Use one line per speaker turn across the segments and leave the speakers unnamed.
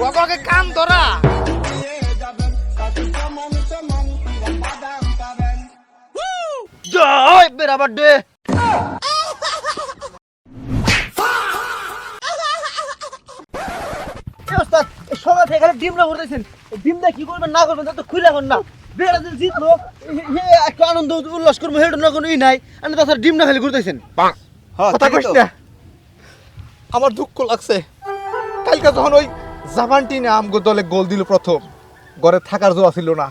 ওকে কাম ধরা
জয় বেরাবার দে ওস্তাদ সবাই এখানে ডিমরা ভরতেছেন ডিমটা কি করবেন না করবেন তা তো খুলে এখন না ব্রাজিল জিতলো একটা আনন্দ উল্লাস করবো হেঁটে না কোনো ই নাই আপনি তাছাড়া ডিম না খালি ঘুরতেছেন
কথা কইস না আমার দুঃখ লাগছে কালকে যখন ওই জাপান টিনে আমগো দলে গোল দিল প্রথম ঘরে থাকার জোয়া ছিল না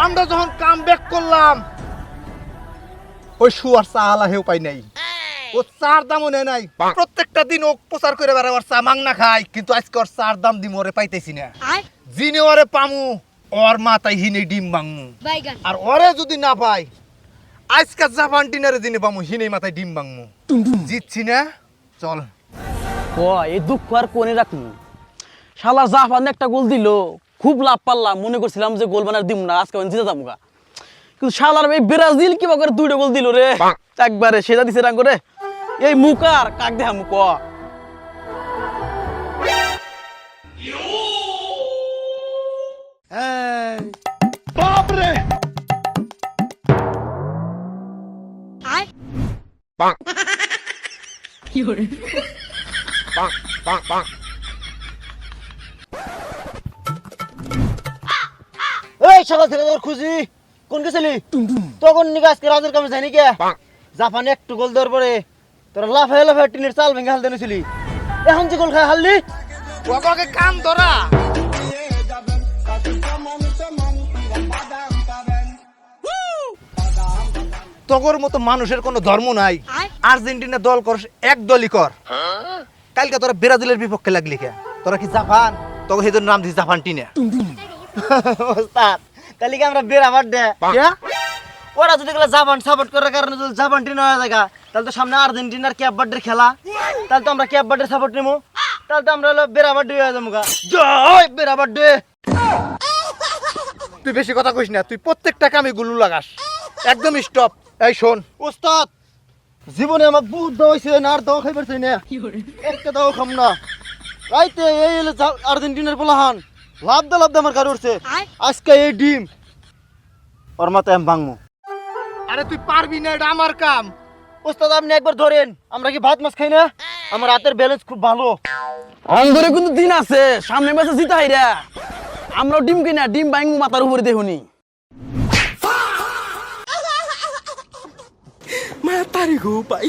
আমরা যখন কাম ব্যাক করলাম ওই শুয়ার চা আলা হেউ পাই নাই ও চার দামও নেয় নাই প্রত্যেকটা দিন ও প্রচার করে বেড়াবার চা মাংনা খাই কিন্তু আজকে ওর চার দাম দিম ওরে পাইতেছি না জিনে ওরে পামু ওর মাথায় হিনে ডিম বাংমু আর ওরে যদি না পাই আজকে জাপান টিনারে দিনে পামু হিনে মাথায় ডিম বাংমু জিতছি না চল
এই দুঃখ আর কোনে রাখবো শালা জাপান একটা গোল দিল খুব লাভ পারলাম মনে করছিলাম যে গোল বানার দিব না আজকে জিতে যাবো গা কিন্তু শালার এই ব্রাজিল কিবা করে দুইটা গোল দিল রে একবারে সেটা দিছে রাং করে এই মুকার কাক দেখা মুক
বাপরে
এই সকাল থেকে তোর খুশি কোন গেছিলি তখন নিকে আজকে রাজের কামে যায়নি কে জাপানে একটু গোল দেওয়ার পরে তোরা লাফায় লাফায় টিনের চাল ভেঙে হালতে নিয়েছিলি এখন যে গোল খায় হারলি
ওকে কাম ধরা তগর মতো মানুষের কোনো ধর্ম নাই আর্জেন্টিনা দল কর এক দলই কর কালকে তোরা ব্রাজিলের বিপক্ষে লাগলি কে তোরা কি জাপান তোকে সেই নাম দিস জাপান টিনা
ওস্তাদ কালি কি আমরা বেরাবার দে ওরা যদি গেলে জাপান সাপোর্ট করার কারণে যদি জাপান টিন হয়ে যায় তাহলে তো সামনে আর্জেন্টিনার ক্যাপ বার্ডের খেলা তাহলে তো আমরা ক্যাপ বার্ডের সাপোর্ট নেবো তাহলে তো আমরা হলো বেরাবার ডে হয়ে যাবো জয় বেরাবার ডে
তুই বেশি কথা কইস না তুই প্রত্যেকটা কামে গুলু লাগাস একদম স্টপ এই শোন
ওস্তাদ জীবনে আমার বহুত দাও হয়েছে না আর দাও খাইবার চাই না একটা দাও খাম না রাইতে এই এলে আর্জেন্টিনার পোলাহান লাভ দা আমার কারো উঠছে আজকে এই ডিম ওর মাথায় আমি ভাঙবো
আরে তুই পারবি না এটা আমার কাম
ওস্তাদ আপনি একবার ধরেন আমরা কি ভাত মাছ খাই না আমার হাতের ব্যালেন্স খুব ভালো
অন্ধরে কিন্তু দিন আছে সামনে ম্যাচে জিতা হাইরা আমরা ডিম কিনা ডিম বাইঙ্গু মাথার উপরে দেখুনি
মাতারি গো পাই